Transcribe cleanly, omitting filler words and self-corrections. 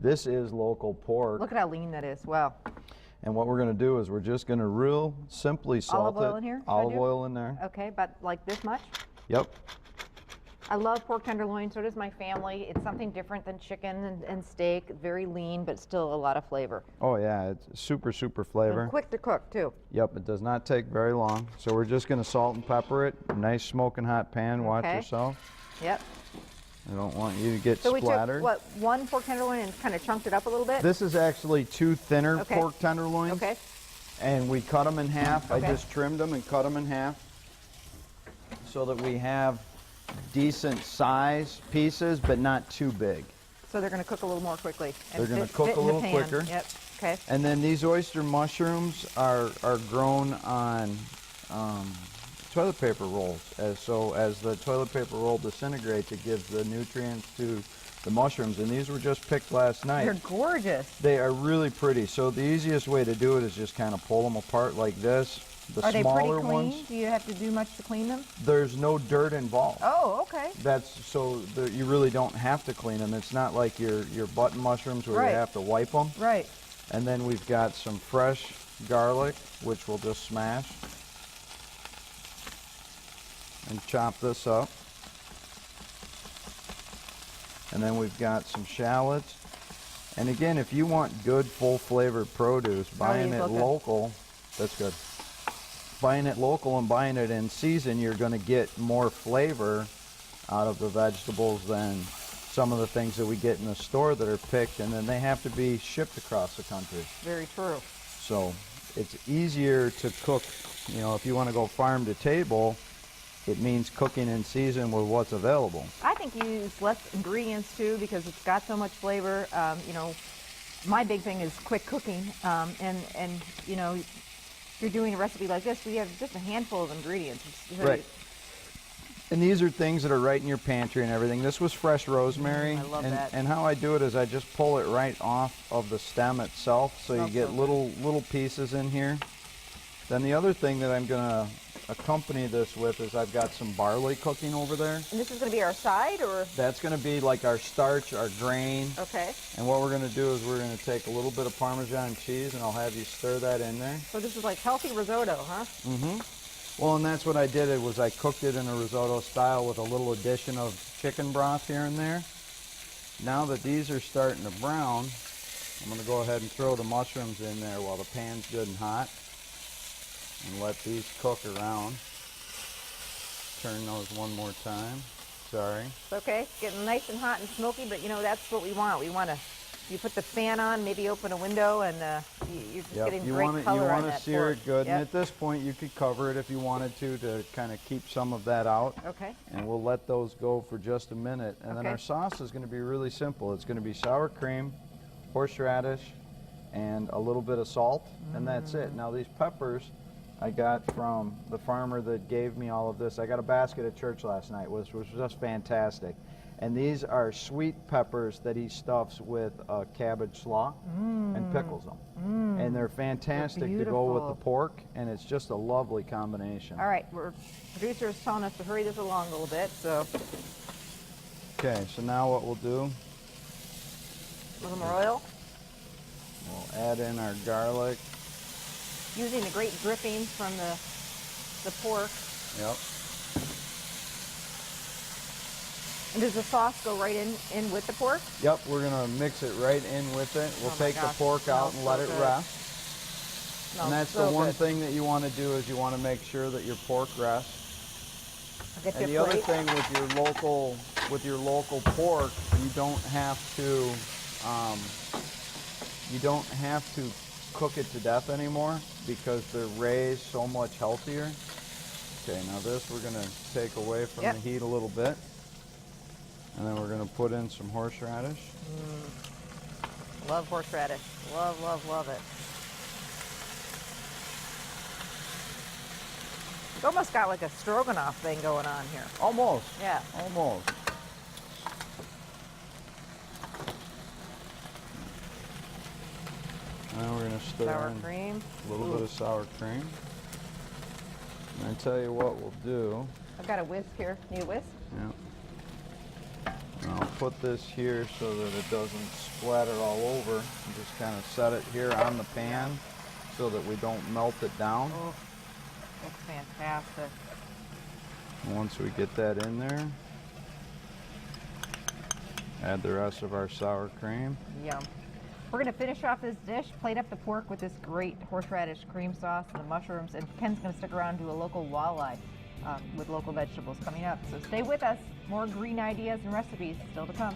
This is local pork. Look at how lean that is. Wow. And what we're going to do is we're just going to real simply salt it. Olive oil in here? Olive oil in there. Okay, about like this much? Yep. I love pork tenderloin, so does my family. It's something different than chicken and steak. Very lean, but still a lot of flavor. Oh yeah, it's super, super flavor. And quick to cook too. Yep, it does not take very long. So we're just going to salt and pepper it. Nice smoking hot pan, watch yourself. Yep. I don't want you to get so splattered. So we took, what, one pork tenderloin and kind of chunked it up a little bit? This is actually 2 thinner pork tenderloins. Okay. And we cut them in half. Okay. I just trimmed them and cut them in half so that we have decent size pieces, but not too big. So they're going to cook a little more quickly. They're going to cook a little quicker. Yep. Okay. And then these oyster mushrooms are grown on toilet paper rolls. So as the toilet paper roll disintegrates, it gives the nutrients to the mushrooms. And these were just picked last night. They're gorgeous. They are really pretty. So the easiest way to do it is just kind of pull them apart like this. Are they pretty clean? Ones, do you have to do much to clean them? there's no dirt involved. Oh, okay. That's so you really don't have to clean them. It's not like your button mushrooms where you have to wipe them. Right. And then we've got some fresh garlic, which we'll just smash and chop this up. And then we've got some shallots. And again, if you want good full flavored produce, buying it local, that's good. Buying it local and buying it in season, you're going to get more flavor out of the vegetables than some of the things that we get in the store that are picked and then they have to be shipped across the country. Very true. So it's easier to cook, you know, if you want to go farm to table, it means cooking in season with what's available. I think you use less ingredients too because it's got so much flavor. You know, my big thing is quick cooking, and you know, if you're doing a recipe like this, we have just a handful of ingredients. Right. And these are things that are right in your pantry and everything. This was fresh rosemary. I love that. And how I do it is I just pull it right off of the stem itself, so you get little pieces in here. Then the other thing that I'm going to accompany this with is I've got some barley cooking over there. And this is going to be our side, or? That's going to be like our starch, our grain. Okay. And what we're going to do is we're going to take a little bit of Parmesan cheese and I'll have you stir that in there. So this is like healthy risotto, huh? Mm-hmm. Well, and that's what I did. Was I cooked it in a risotto style with a little addition of chicken broth here and there. Now that these are starting to brown, I'm going to go ahead and throw the mushrooms in there while the pan's good and hot. And let these cook around. Turn those one more time. Sorry. It's okay. It's getting nice and hot and smoky, but you know, that's what we want. We want to, you put the fan on, maybe open a window, and you're just getting great color on that pork. You want to sear it good, and at this point you could cover it if you wanted to kind of keep some of that out. Okay. And we'll let those go for just a minute. And then our sauce is going to be really simple. It's going to be sour cream, horseradish, and a little bit of salt, and that's it. Now these peppers I got from the farmer that gave me all of this. I got a basket at church last night, which was just fantastic. And these are sweet peppers that he stuffs with cabbage slaw and pickles them. And they're fantastic to go with the pork, and it's just a lovely combination. All right, producer is telling us to hurry this along a little bit, so. Okay, so now what we'll do. A little more oil. We'll add in our garlic. Using the great drippings from the pork. Yep. And does the sauce go right in with the pork? Yep, we're going to mix it right in with it. We'll take the pork out and let it rest. And that's the one thing that you want to do is you want to make sure that your pork rests. And the other thing with your local pork, you don't have to cook it to death anymore because they're raised so much healthier. Okay, now this we're going to take away from the heat a little bit. And then we're going to put in some horseradish. Love horseradish. Love, love, love it. It's almost got like a stroganoff thing going on here. Almost. Yeah. Almost. Now we're going to stir in a little bit of sour cream. And I tell you what we'll do. I've got a whisk here. Need a whisk? Yeah. Well, put this here so that it doesn't splatter all over. And just kind of set it here on the pan so that we don't melt it down. Oh, looks fantastic. And once we get that in there, add the rest of our sour cream. Yum. We're going to finish off this dish, plate up the pork with this great horseradish cream sauce and the mushrooms, and Ken's going to stick around and do a local walleye with local vegetables coming up. So stay with us. More green ideas and recipes still to come.